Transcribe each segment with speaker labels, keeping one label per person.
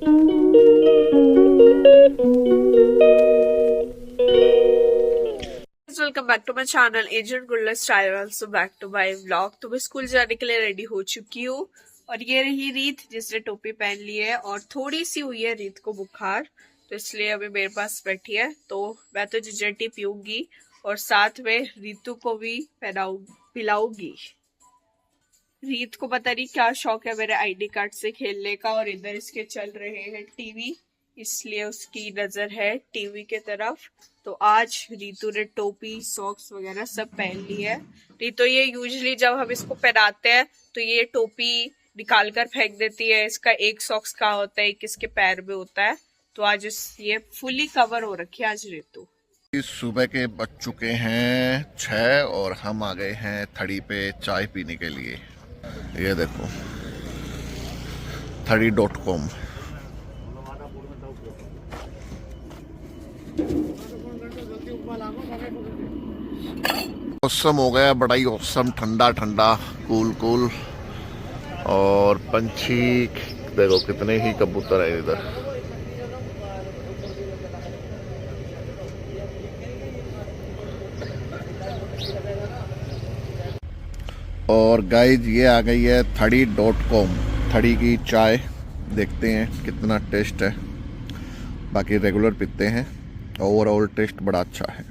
Speaker 1: Welcome back to my channel agent गुल्ला style. Also back to my vlog. तो मैं school जाने के लिए रेडी हो चुकी हूँ और ये रही रीत जिसने टोपी पहन ली है और थोड़ी सी हुई है रीत को बुखार, तो इसलिए अभी मेरे पास बैठी है। तो मैं तो जिंजर टी पीऊंगी और साथ में रीतू को भी पिलाऊंगी। रीत को पता नहीं क्या शौक है मेरे आईडी कार्ड से खेलने का और इधर इसके चल रहे हैं टीवी, इसलिए उसकी नजर है टीवी के तरफ। तो आज रीतू ने टोपी सॉक्स वगैरह सब पहन ली है। रीतू ये यूजुअली जब हम इसको पहनाते हैं तो ये टोपी निकाल कर फेंक देती है। इसका एक सॉक्स का होता है, एक इसके पैर में होता है। तो आज ये फुली कवर हो रखी है आज रीतू।
Speaker 2: सुबह के बज चुके हैं 6 और हम आ गए हैं थड़ी पे चाय पीने के लिए। ये देखो thadi.com। मौसम हो गया बड़ा ही औसम, ठंडा ठंडा, कूल कूल। और पंछी देखो कितने ही कबूतर है इधर। और गाइज ये आ गई है thadi.com, थड़ी की चाय। देखते हैं कितना टेस्ट है, बाकी रेगुलर पीते हैं। ओवरऑल टेस्ट बड़ा अच्छा है।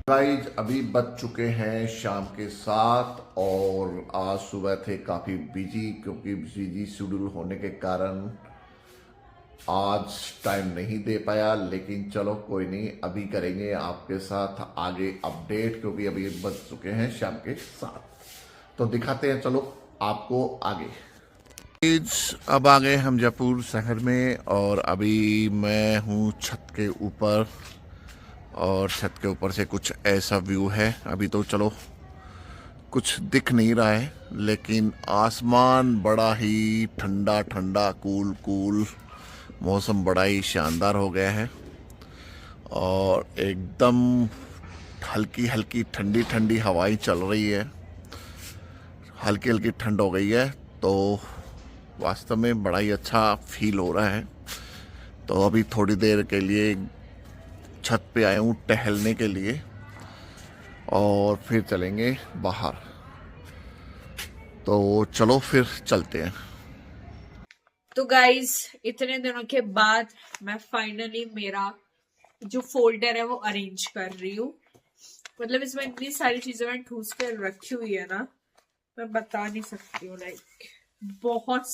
Speaker 2: गाइज अभी बज चुके हैं शाम के 7 और आज सुबह थे काफ़ी बिजी, क्योंकि बिजी शेड्यूल होने के कारण आज टाइम नहीं दे पाया। लेकिन चलो कोई नहीं, अभी करेंगे आपके साथ आगे अपडेट, क्योंकि अभी बज चुके हैं शाम के 7। तो दिखाते हैं चलो आपको आगे। अब आ गए हम जयपुर शहर में और अभी मैं हूँ छत के ऊपर और छत के ऊपर से कुछ ऐसा व्यू है। अभी तो चलो कुछ दिख नहीं रहा है, लेकिन आसमान बड़ा ही ठंडा ठंडा, कूल कूल, मौसम बड़ा ही शानदार हो गया है और एकदम हल्की हल्की ठंडी ठंडी हवाएं चल रही है। हल्की हल्की ठंड हो गई है तो वास्तव में बड़ा ही अच्छा फील हो रहा है। तो अभी थोड़ी देर के लिए छत पे आया हूँ टहलने के लिए और फिर चलेंगे बाहर। तो चलो फिर चलते हैं।
Speaker 1: तो गाइज इतने दिनों के बाद मैं फाइनली मेरा जो फोल्डर है वो अरेंज कर रही हूँ। मतलब इसमें इतनी सारी चीजें मैं ठूस कर रखी हुई है ना, मैं बता नहीं सकती हूँ। लाइक बहुत,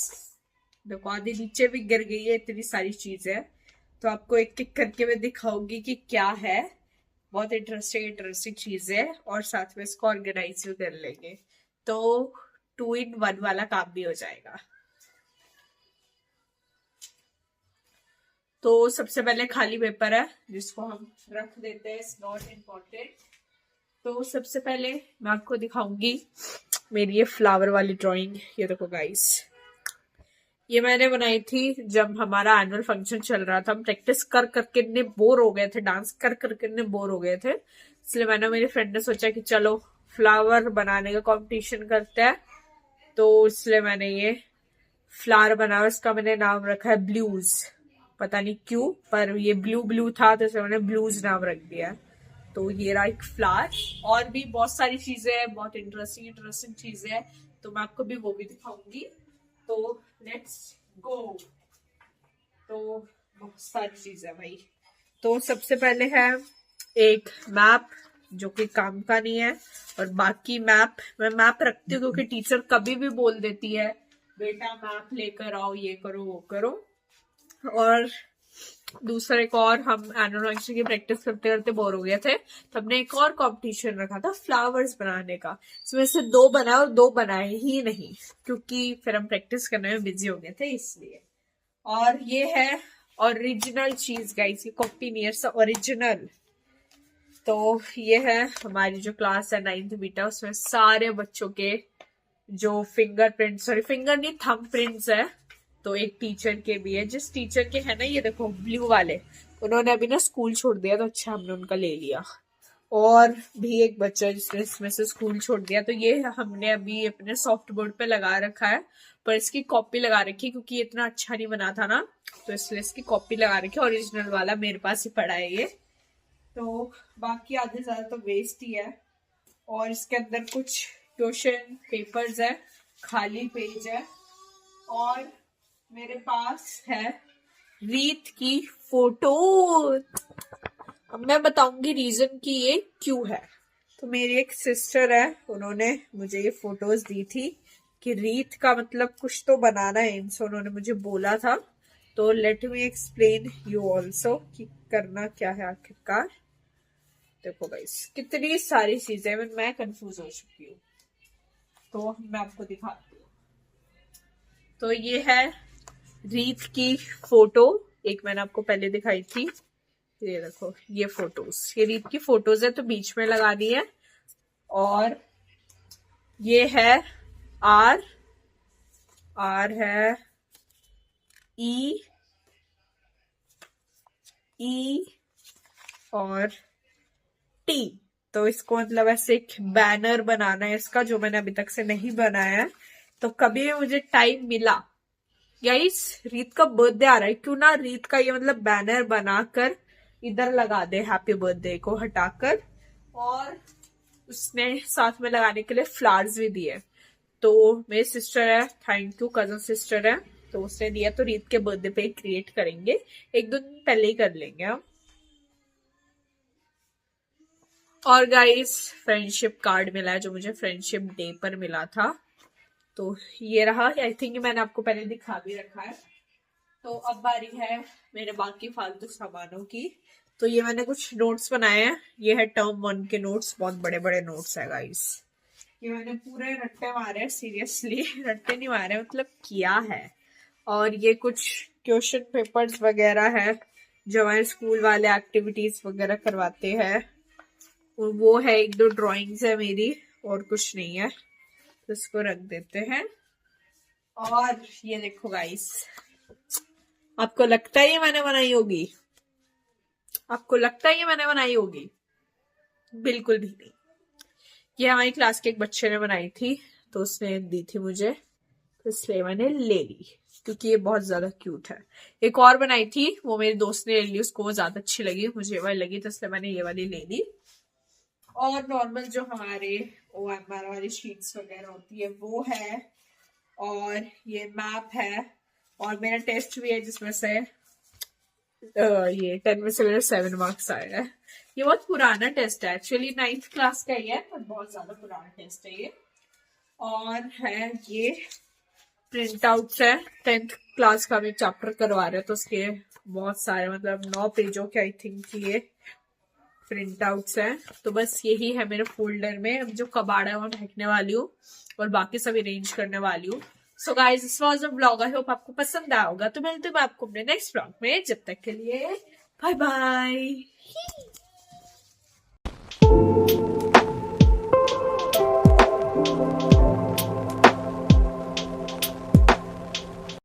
Speaker 1: देखो आधी नीचे भी गिर गई है, इतनी सारी चीजें। तो आपको एक एक करके मैं दिखाऊंगी कि क्या है। बहुत इंटरेस्टिंग चीज है और साथ में इसको ऑर्गेनाइज भी कर लेंगे, तो 2 in 1 वाला काम भी हो जाएगा। तो सबसे पहले खाली पेपर है जिसको हम रख देते हैं, इट्स नॉट इम्पोर्टेंट। तो सबसे पहले मैं आपको दिखाऊंगी मेरी ये फ्लावर वाली ड्राइंग। ये देखो गाइस, ये मैंने बनाई थी जब हमारा एनुअल फंक्शन चल रहा था। हम प्रैक्टिस कर करके इतने बोर हो गए थे, डांस कर करके इतने बोर हो गए थे, इसलिए मैंने, मेरी फ्रेंड ने सोचा कि चलो फ्लावर बनाने का कंपटीशन करते हैं। तो इसलिए मैंने ये फ्लावर बनाया, इसका मैंने नाम रखा है ब्लूज। पता नहीं क्यों, पर ये ब्लू ब्लू था तो इसलिए मैंने ब्लूज नाम रख दिया। तो ये रहा एक फ्लावर। और भी बहुत सारी चीजें हैं, बहुत इंटरेस्टिंग चीजें हैं, तो मैं आपको भी वो भी दिखाऊंगी। तो लेट्स गो। तो बहुत सारी चीजें है भाई। तो सबसे पहले है एक मैप जो कि काम का नहीं है, और बाकी मैप मैं मैप रखती हूँ क्योंकि टीचर कभी भी बोल देती है बेटा मैप लेकर आओ, ये करो वो करो। और दूसरा एक और, हम एनुअल फंक्शन की प्रैक्टिस करते करते बोर हो गए थे, तो हमने एक और कंपटीशन रखा था फ्लावर्स बनाने का। इसमें से 2 बनाए और 2 बनाए ही नहीं, क्योंकि फिर हम प्रैक्टिस करने में बिजी हो गए थे इसलिए। और ये है ओरिजिनल चीज गाइस, ये कॉपी नहीं है, ओरिजिनल। तो ये है हमारी जो क्लास है 9th बीटा, उसमें सारे बच्चों के जो फिंगर नहीं, थंब प्रिंट्स है। तो एक टीचर के भी है, जिस टीचर के है ना, ये देखो ब्लू वाले, उन्होंने अभी ना स्कूल छोड़ दिया, तो अच्छा हमने उनका ले लिया। और भी एक बच्चा जिसने इसमें से स्कूल छोड़ दिया, तो ये हमने अभी अपने सॉफ्ट बोर्ड पे लगा रखा है, पर इसकी कॉपी लगा रखी क्योंकि इतना अच्छा नहीं बना था ना, तो इसलिए इसकी कॉपी लगा रखी। ओरिजिनल वाला मेरे पास ही पड़ा है ये, तो बाकी आधे ज्यादा तो वेस्ट ही है। और इसके अंदर कुछ क्वेश्चन पेपर्स है, खाली पेज है, और मेरे पास है रीत की फोटो। अब मैं बताऊंगी रीजन कि ये क्यों है। तो मेरी एक सिस्टर है, उन्होंने मुझे ये फोटोज दी थी कि रीत का मतलब कुछ तो बनाना है इनसे, उन्होंने मुझे बोला था। तो let me explain you also कि करना क्या है आखिरकार। देखो गाइस, कितनी सारी चीजें, मैं कंफ्यूज हो चुकी हूँ, तो मैं आपको दिखाती हूँ। तो ये है रीत की फोटो, एक मैंने आपको पहले दिखाई थी, ये देखो ये फोटोज, ये रीत की फोटोज है, तो बीच में लगा दी है। और ये है आर है ई और टी, तो इसको मतलब ऐसे एक बैनर बनाना है इसका, जो मैंने अभी तक से नहीं बनाया है। तो कभी भी मुझे टाइम मिला, गाइस रीत का बर्थडे आ रहा है, क्यों ना रीत का ये मतलब बैनर बनाकर इधर लगा दे, हैप्पी बर्थडे को हटाकर। और उसने साथ में लगाने के लिए फ्लावर्स भी दिए। तो मेरी सिस्टर है, थैंक यू, कजन सिस्टर है, तो उसने दिया, तो रीत के बर्थडे पे क्रिएट करेंगे, एक दो दिन पहले ही कर लेंगे हम। और गाइस फ्रेंडशिप कार्ड मिला है, जो मुझे फ्रेंडशिप डे पर मिला था, तो ये रहा। आई थिंक मैंने आपको पहले दिखा भी रखा है। तो अब बारी है मेरे बाकी फालतू सामानों की। तो ये मैंने कुछ नोट्स बनाए हैं, ये है टर्म 1 के नोट्स, बहुत बड़े बड़े नोट्स है गाइस। ये मैंने पूरे रट्टे मारे हैं, सीरियसली रट्टे नहीं मारे, मतलब किया है। और ये कुछ क्वेश्चन पेपर्स वगैरह है, जो हमारे स्कूल वाले एक्टिविटीज वगैरह करवाते हैं, वो है। एक दो ड्राइंग्स है मेरी, और कुछ नहीं है, तो इसको रख देते हैं। और ये देखो गाइस, आपको लगता है ये मैंने बनाई होगी? आपको लगता है ये मैंने बनाई होगी? बिल्कुल भी नहीं। ये हमारी क्लास के एक बच्चे ने बनाई थी, तो उसने दी थी मुझे, तो इसलिए मैंने ले ली, क्योंकि ये बहुत ज्यादा क्यूट है। एक और बनाई थी, वो मेरे दोस्त ने ले ली, उसको वो ज्यादा अच्छी लगी, मुझे वाली लगी, तो इसलिए मैंने ये वाली ले ली। और नॉर्मल जो हमारे OMR वाली शीट्स वगैरह होती है वो है, और ये मैप है, और मेरा टेस्ट भी है, जिसमें से ये 10 में से मेरे 7 मार्क्स आए हैं। ये बहुत पुराना टेस्ट है, एक्चुअली 9th क्लास का ही है, पर बहुत ज्यादा पुराना टेस्ट है ये। और है ये प्रिंट आउट्स है, 10th क्लास का भी चैप्टर करवा रहे हैं, तो उसके बहुत सारे मतलब 9 पेजों के आई थिंक ये प्रिंट आउट्स है। तो बस यही है मेरे फोल्डर में, अब जो कबाड़ है वो फेंकने वाली हूँ, और बाकी सब अरेंज करने वाली हूँ। So guys, this was a vlog, I hope आपको पसंद आया होगा। तो मिलते हैं आपको अपने नेक्स्ट व्लॉग में, जब तक के लिए बाय बाय।